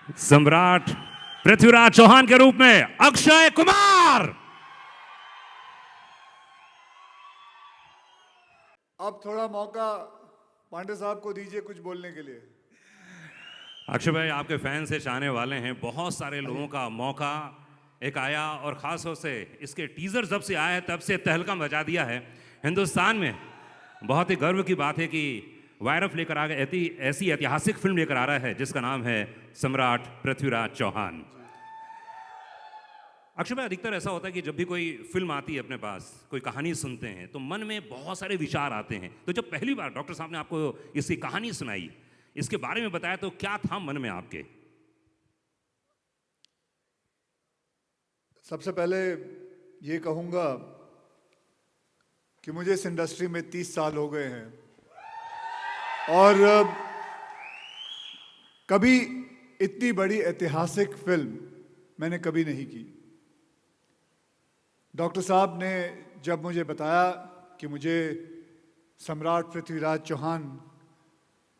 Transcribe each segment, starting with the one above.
सम्राट पृथ्वीराज चौहान के रूप में अक्षय कुमार। अब थोड़ा मौका पांडे साहब को दीजिए कुछ बोलने के लिए। अक्षय भाई, आपके फैन से चाहने वाले हैं, बहुत सारे लोगों का मौका एक आया और ख़ास तौर से इसके टीज़र जब से आया है तब से तहलका मचा दिया है हिंदुस्तान में। बहुत ही गर्व की बात है कि वायरफ लेकर आ गए, ऐसी ऐतिहासिक फिल्म लेकर आ रहा है जिसका नाम है सम्राट पृथ्वीराज चौहान। अक्षय भाई, अधिकतर ऐसा होता है कि जब भी कोई फिल्म आती है अपने पास, कोई कहानी सुनते हैं तो मन में बहुत सारे विचार आते हैं। तो जब पहली बार डॉक्टर साहब ने आपको इसकी कहानी सुनाई, इसके बारे में बताया, तो क्या था मन में आपके? सबसे पहले ये कहूँगा कि मुझे इस इंडस्ट्री में 30 साल हो गए हैं और कभी इतनी बड़ी ऐतिहासिक फिल्म मैंने कभी नहीं की। डॉक्टर साहब ने जब मुझे बताया कि मुझे सम्राट पृथ्वीराज चौहान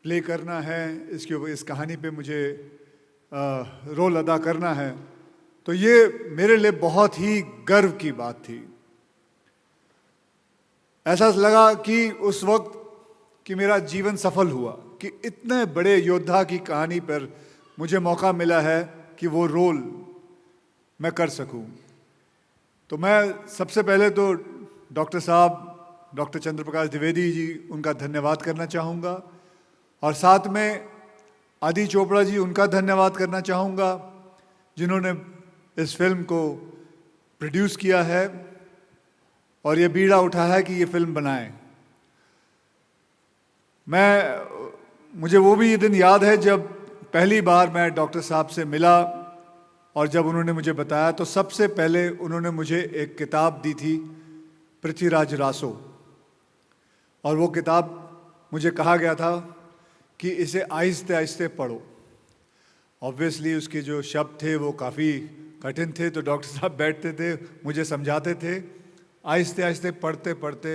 प्ले करना है, इस कहानी पे मुझे रोल अदा करना है, तो ये मेरे लिए बहुत ही गर्व की बात थी। ऐसा लगा कि उस वक्त कि मेरा जीवन सफल हुआ कि इतने बड़े योद्धा की कहानी पर मुझे मौका मिला है कि वो रोल मैं कर सकूं। तो मैं सबसे पहले तो डॉक्टर साहब, डॉक्टर चंद्र प्रकाश द्विवेदी जी, उनका धन्यवाद करना चाहूँगा और साथ में आदि चोपड़ा जी, उनका धन्यवाद करना चाहूँगा जिन्होंने इस फिल्म को प्रोड्यूस किया है और ये बीड़ा उठाया है कि ये फिल्म बनाएं। मुझे वो भी ये दिन याद है जब पहली बार मैं डॉक्टर साहब से मिला और जब उन्होंने मुझे बताया तो सबसे पहले उन्होंने मुझे एक किताब दी थी, पृथ्वीराज रासो, और वो किताब मुझे कहा गया था कि इसे आहिस्ते आहिस्ते पढ़ो। ऑब्वियसली उसके जो शब्द थे वो काफ़ी कठिन थे, तो डॉक्टर साहब बैठते थे, मुझे समझाते थे। आहिस्ते आहिस्ते पढ़ते पढ़ते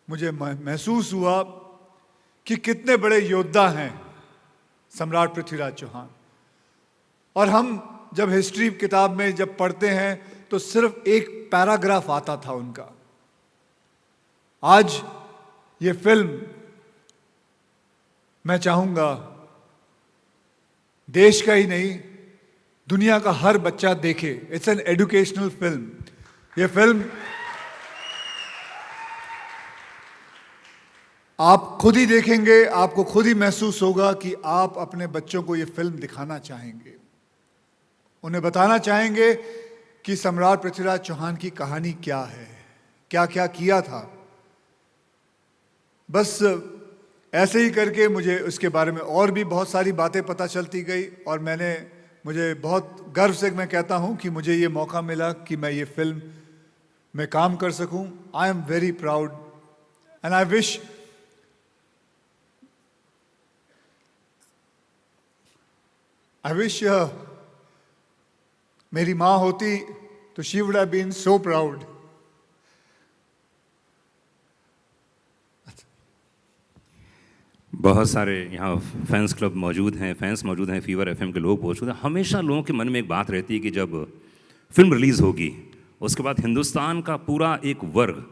मुझे महसूस हुआ कि कितने बड़े योद्धा हैं सम्राट पृथ्वीराज चौहान। और हम जब हिस्ट्री किताब में जब पढ़ते हैं तो सिर्फ एक पैराग्राफ आता था उनका। आज ये फिल्म मैं चाहूँगा देश का ही नहीं, दुनिया का हर बच्चा देखे। It's an educational film. ये फिल्म आप खुद ही देखेंगे, आपको खुद ही महसूस होगा कि आप अपने बच्चों को ये फिल्म दिखाना चाहेंगे, उन्हें बताना चाहेंगे कि सम्राट पृथ्वीराज चौहान की कहानी क्या है, क्या क्या किया था। बस ऐसे ही करके मुझे उसके बारे में और भी बहुत सारी बातें पता चलती गई और मुझे बहुत गर्व से मैं कहता हूं कि मुझे ये मौका मिला कि मैं ये फिल्म में काम कर सकूं। I am very proud and I wish मेरी माँ होती तो she would have been so proud. बहुत सारे यहाँ फैंस क्लब मौजूद हैं, फैंस मौजूद हैं, फीवर एफएम के लोग मौजूद हैं। हमेशा लोगों के मन में एक बात रहती है कि जब फिल्म रिलीज़ होगी उसके बाद हिंदुस्तान का पूरा एक वर्ग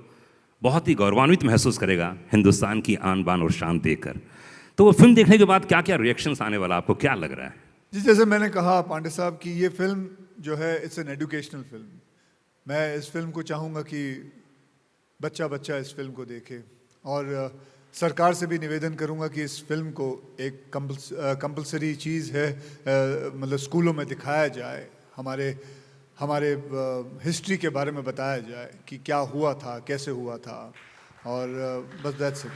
बहुत ही गौरवान्वित महसूस करेगा हिंदुस्तान की आन बान और शान देखकर। तो वो फिल्म देखने के बाद क्या क्या रिएक्शंस आने वाला, आपको क्या लग रहा है? जी, जैसे मैंने कहा पांडे साहब कि ये फिल्म जो है इट्स एन एजुकेशनल फिल्म। मैं इस फिल्म को चाहूँगा कि बच्चा बच्चा इस फिल्म को देखे और सरकार से भी निवेदन करूंगा कि इस फिल्म को एक कंपल्सरी चीज़ है, मतलब स्कूलों में दिखाया जाए, हमारे हिस्ट्री के बारे में बताया जाए कि क्या हुआ था, कैसे हुआ था, और बस दैट्स इट।